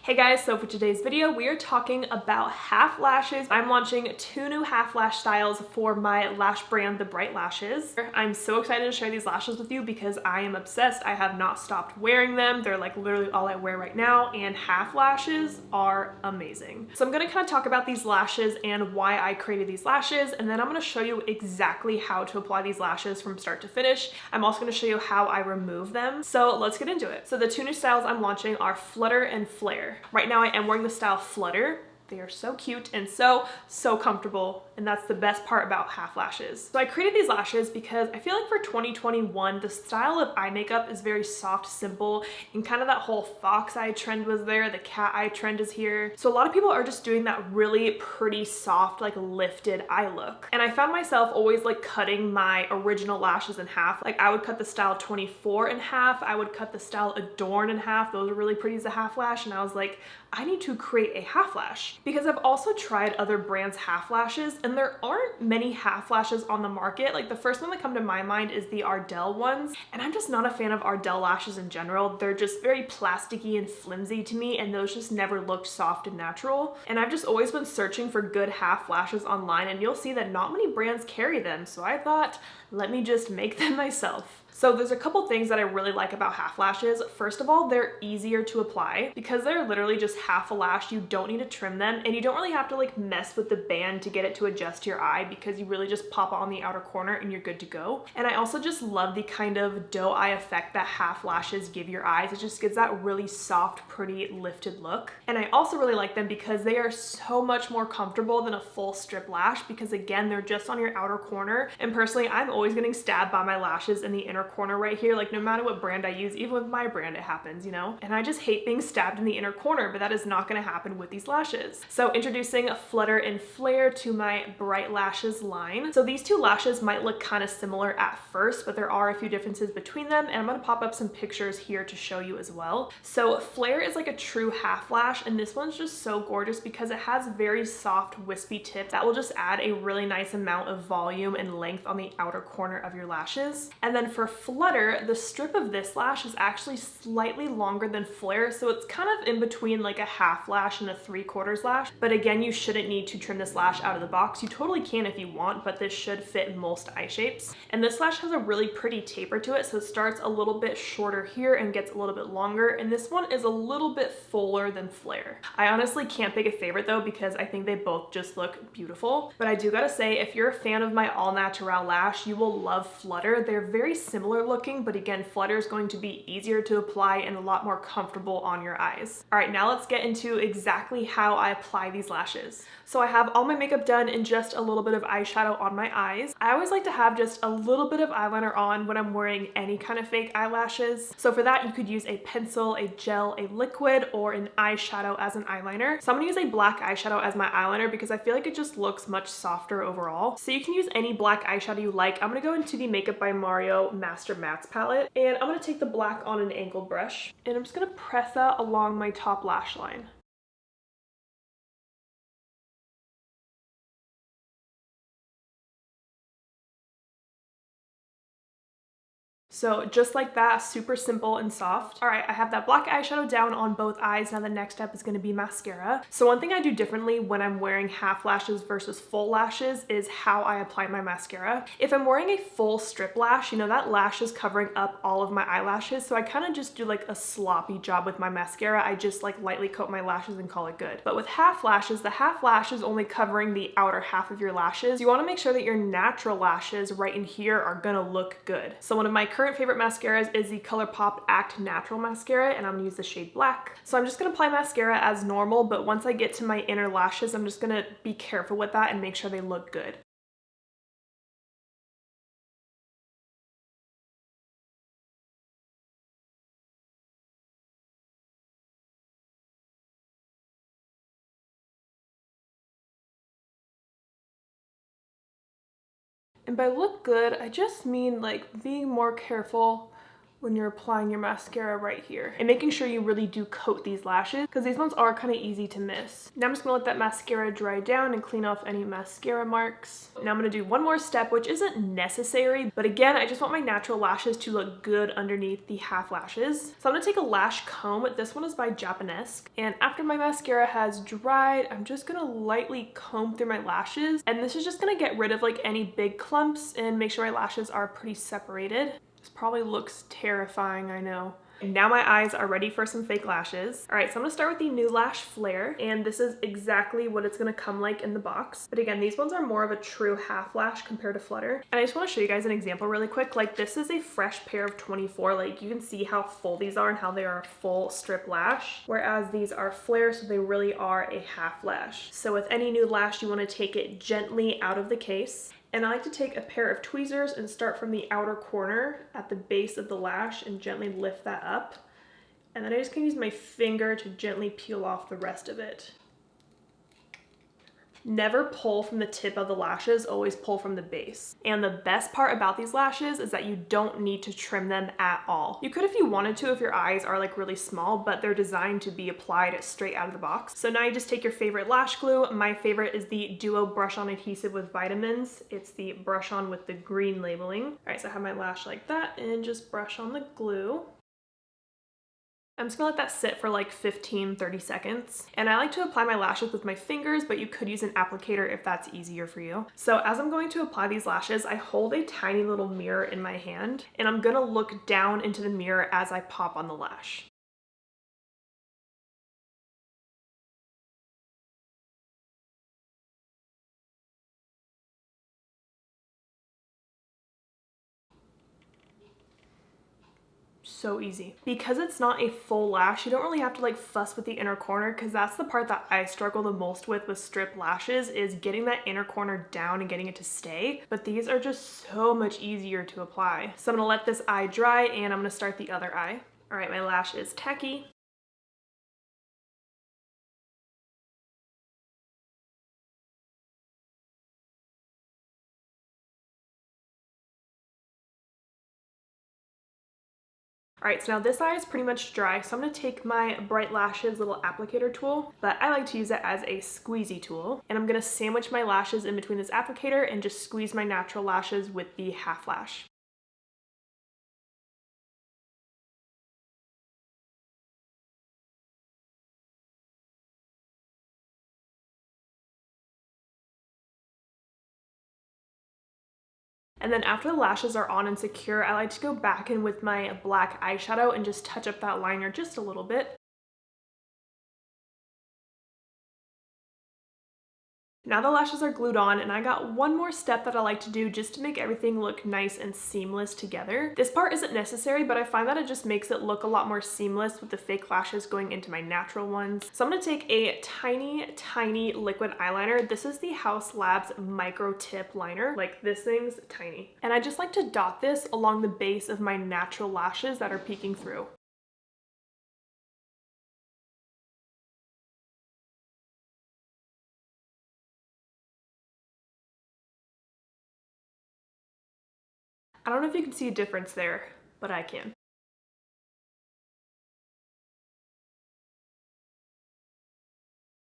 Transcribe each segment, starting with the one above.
Hey guys, so for today's video, we are talking about half lashes. I'm launching 2 new half lash styles for my lash brand, The Bright Lashes. I'm so excited to share these lashes with you because I am obsessed. I have not stopped wearing them. They're like literally all I wear right now, and half lashes are amazing. So I'm gonna kind of talk about these lashes and why I created these lashes, and then I'm gonna show you exactly how to apply these lashes from start to finish. I'm also gonna show you how I remove them. So let's get into it. So the 2 new styles I'm launching are Flutter and Flair. Right now I am wearing the style Flutter. They are so cute and so comfortable, and that's the best part about half lashes. So I created these lashes because I feel like for 2021, the style of eye makeup is very soft, simple, and kind of that whole fox eye trend was there, the cat eye trend is here. So a lot of people are just doing that really pretty soft, like lifted eye look. And I found myself always like cutting my original lashes in half. Like I would cut the style 24 in half, I would cut the style Adorn in half. Those are really pretty as a half lash, and I was like, I need to create a half lash because I've also tried other brands' half lashes and there aren't many half lashes on the market. Like the first one that come to my mind is the Ardell ones, and I'm just not a fan of Ardell lashes in general. They're just very plasticky and flimsy to me, and those just never looked soft and natural. And I've just always been searching for good half lashes online, and you'll see that not many brands carry them. So I thought, let me just make them myself. So there's a couple things that I really like about half lashes. First of all, they're easier to apply because they're literally just half a lash. You don't need to trim them, and you don't really have to like mess with the band to get it to adjust to your eye because you really just pop it on the outer corner and you're good to go. And I also just love the kind of doe eye effect that half lashes give your eyes. It just gives that really soft, pretty lifted look. And I also really like them because they are so much more comfortable than a full strip lash because again, they're just on your outer corner. And personally, I'm always getting stabbed by my lashes in the inner corner right here. Like no matter what brand I use, even with my brand, it happens, you know? And I just hate being stabbed in the inner corner, but that is not gonna happen with these lashes. So introducing Flutter and Flair to my Bright Lashes line. So these 2 lashes might look kind of similar at first, but there are a few differences between them, and I'm gonna pop up some pictures here to show you as well. So Flair is like a true half lash, and this one's just so gorgeous because it has very soft, wispy tips that will just add a really nice amount of volume and length on the outer corner of your lashes. And then for Flutter, the strip of this lash is actually slightly longer than Flair, so it's kind of in between like a half lash and a 3/4 lash. But again, you shouldn't need to trim this lash out of the box. You totally can if you want, but this should fit most eye shapes. And this lash has a really pretty taper to it, so it starts a little bit shorter here and gets a little bit longer, and this one is a little bit fuller than Flair. I honestly can't pick a favorite though because I think they both just look beautiful. But I do gotta say, if you're a fan of my all natural lash, you will love Flutter. They're very similar looking, but again, Flutter is going to be easier to apply and a lot more comfortable on your eyes. All right, now let's get into exactly how I apply these lashes. So I have all my makeup done and just a little bit of eyeshadow on my eyes. I always like to have just a little bit of eyeliner on when I'm wearing any kind of fake eyelashes. So for that, you could use a pencil, a gel, a liquid, or an eyeshadow as an eyeliner. So I'm gonna use a black eyeshadow as my eyeliner because I feel like it just looks much softer overall. So you can use any black eyeshadow you like. I'm gonna go into the Makeup by Mario Master Mattes palette, and I'm gonna take the black on an angled brush, and I'm just gonna press that along my top lash line. So just like that, super simple and soft. All right, I have that black eyeshadow down on both eyes. Now the next step is gonna be mascara. So one thing I do differently when I'm wearing half lashes versus full lashes is how I apply my mascara. If I'm wearing a full strip lash, you know, that lash is covering up all of my eyelashes. So I kind of just do like a sloppy job with my mascara. I just like lightly coat my lashes and call it good. But with half lashes, the half lash is only covering the outer half of your lashes. You wanna make sure that your natural lashes right in here are gonna look good. So one of my current favorite mascaras is the ColourPop Act Natural Mascara, and I'm gonna use the shade Black. So I'm just gonna apply mascara as normal, but once I get to my inner lashes, I'm just gonna be careful with that and make sure they look good. And by look good, I just mean like being more careful when you're applying your mascara right here, and making sure you really do coat these lashes because these ones are kind of easy to miss. Now I'm just gonna let that mascara dry down and clean off any mascara marks. Now I'm gonna do one more step, which isn't necessary, but again, I just want my natural lashes to look good underneath the half lashes. So I'm gonna take a lash comb. This one is by Japonesque, and after my mascara has dried, I'm just gonna lightly comb through my lashes, and this is just gonna get rid of like any big clumps and make sure my lashes are pretty separated. This probably looks terrifying, I know. And now my eyes are ready for some fake lashes. All right, so I'm gonna start with the new lash Flair, and this is exactly what it's gonna come like in the box. But again, these ones are more of a true half lash compared to Flutter. And I just wanna show you guys an example really quick. Like this is a fresh pair of 24. Like you can see how full these are and how they are a full strip lash, whereas these are Flair, so they really are a half lash. So with any new lash, you wanna take it gently out of the case. And I like to take a pair of tweezers and start from the outer corner at the base of the lash and gently lift that up. And then I just can use my finger to gently peel off the rest of it. Never pull from the tip of the lashes, always pull from the base. And the best part about these lashes is that you don't need to trim them at all. You could if you wanted to if your eyes are like really small, but they're designed to be applied straight out of the box. So now you just take your favorite lash glue. My favorite is the Duo Brush On Adhesive with Vitamins. It's the brush on with the green labeling. All right, so I have my lash like that and just brush on the glue. I'm just gonna let that sit for like 15-30 seconds. And I like to apply my lashes with my fingers, but you could use an applicator if that's easier for you. So as I'm going to apply these lashes, I hold a tiny little mirror in my hand, and I'm gonna look down into the mirror as I pop on the lash. So easy. Because it's not a full lash, you don't really have to like fuss with the inner corner, because that's the part that I struggle the most with strip lashes, is getting that inner corner down and getting it to stay. But these are just so much easier to apply. So I'm gonna let this eye dry and I'm gonna start the other eye. All right, my lash is tacky. All right, so now this eye is pretty much dry, so I'm gonna take my Bright Lashes little applicator tool, but I like to use it as a squeezy tool, and I'm gonna sandwich my lashes in between this applicator and just squeeze my natural lashes with the half lash. And then after the lashes are on and secure, I like to go back in with my black eyeshadow and just touch up that liner just a little bit. Now the lashes are glued on, and I got one more step that I like to do just to make everything look nice and seamless together. This part isn't necessary, but I find that it just makes it look a lot more seamless with the fake lashes going into my natural ones. So I'm gonna take a tiny liquid eyeliner. This is the Haus Labs Micro Tip Liner. Like, this thing's tiny. And I just like to dot this along the base of my natural lashes that are peeking through. I don't know if you can see a difference there, but I can.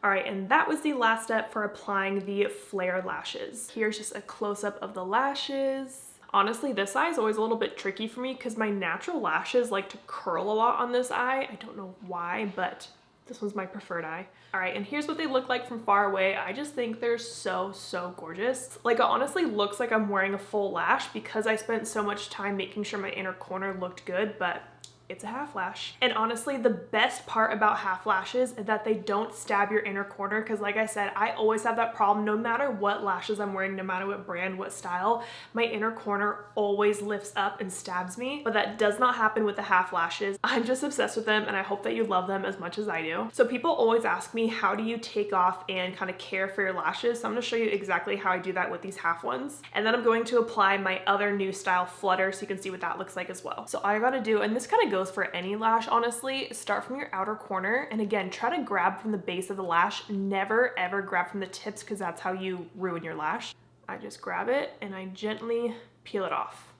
All right, and that was the last step for applying the flare lashes. Here's just a close-up of the lashes. Honestly, this eye is always a little bit tricky for me because my natural lashes like to curl a lot on this eye. I don't know why, but this one's my preferred eye. All right, and here's what they look like from far away. I just think they're so gorgeous. Like, it honestly looks like I'm wearing a full lash because I spent so much time making sure my inner corner looked good, but it's a half lash. And honestly, the best part about half lashes is that they don't stab your inner corner, because like I said, I always have that problem. No matter what lashes I'm wearing, no matter what brand, what style, my inner corner always lifts up and stabs me. But that does not happen with the half lashes. I'm just obsessed with them, and I hope that you love them as much as I do. So people always ask me, how do you take off and kind of care for your lashes? So I'm gonna show you exactly how I do that with these half ones. And then I'm going to apply my other new style Flutter so you can see what that looks like as well. So all I gotta do, and this kind of goes for any lash honestly, start from your outer corner, and again, try to grab from the base of the lash. Never ever grab from the tips, because that's how you ruin your lash. I just grab it and I gently peel it off.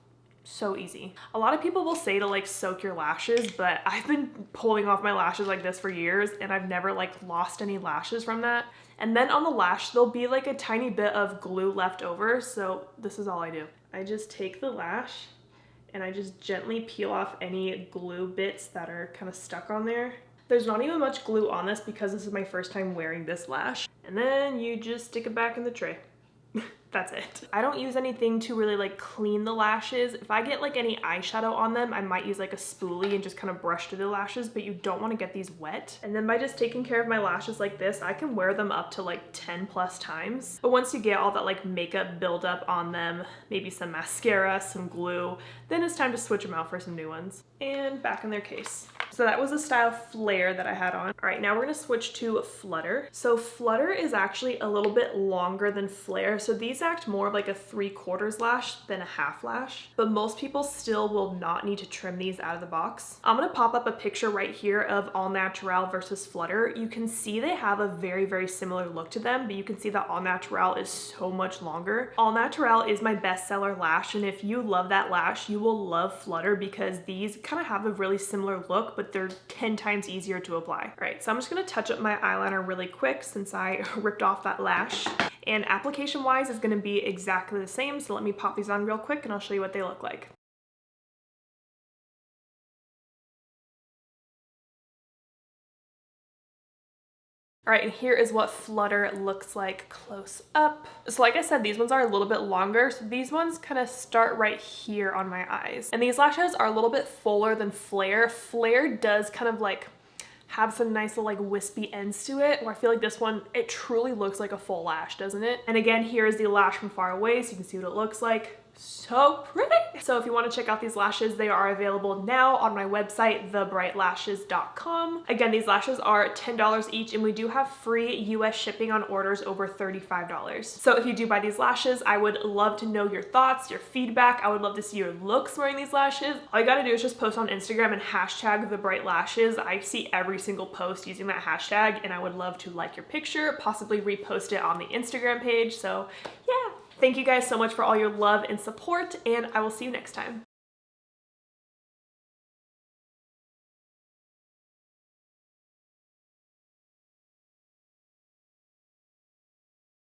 So easy. A lot of people will say to like soak your lashes, but I've been pulling off my lashes like this for years and I've never like lost any lashes from that. And then on the lash, there'll be like a tiny bit of glue left over. So this is all I do. I just take the lash and I just gently peel off any glue bits that are kind of stuck on there. There's not even much glue on this because this is my first time wearing this lash. And then you just stick it back in the tray. That's it. I don't use anything to really like clean the lashes. If I get like any eyeshadow on them, I might use like a spoolie and just kind of brush through the lashes, but you don't want to get these wet. And then by just taking care of my lashes like this, I can wear them up to like 10 plus times. But once you get all that like makeup buildup on them, maybe some mascara, some glue, then it's time to switch them out for some new ones. And back in their case. So that was the style Flair that I had on. All right, now we're gonna switch to Flutter. So Flutter is actually a little bit longer than Flair. So these act more of like a 3/4 lash than a half lash, but most people still will not need to trim these out of the box. I'm gonna pop up a picture right here of All Natural versus Flutter. You can see they have a very, very similar look to them, but you can see that All Natural is so much longer. All Natural is my bestseller lash, and if you love that lash, you will love Flutter because these kind of have a really similar look, but they're 10 times easier to apply. All right, so I'm just gonna touch up my eyeliner really quick since I ripped off that lash. And application wise is gonna be exactly the same. So let me pop these on real quick and I'll show you what they look like. All right, and here is what Flutter looks like close up. So like I said, these ones are a little bit longer. So these ones kind of start right here on my eyes. And these lashes are a little bit fuller than Flair. Flair does kind of like have some nice little like wispy ends to it, where I feel like this one, it truly looks like a full lash, doesn't it? And again, here is the lash from far away so you can see what it looks like. So pretty. So if you want to check out these lashes, they are available now on my website, thebrightlashes.com. Again, these lashes are $10 each and we do have free US shipping on orders over $35. So if you do buy these lashes, I would love to know your thoughts, your feedback. I would love to see your looks wearing these lashes. All you gotta do is just post on Instagram and hashtag thebrightlashes. I see every single post using that hashtag and I would love to like your picture, possibly repost it on the Instagram page. So yeah. Thank you guys so much for all your love and support, and I will see you next time.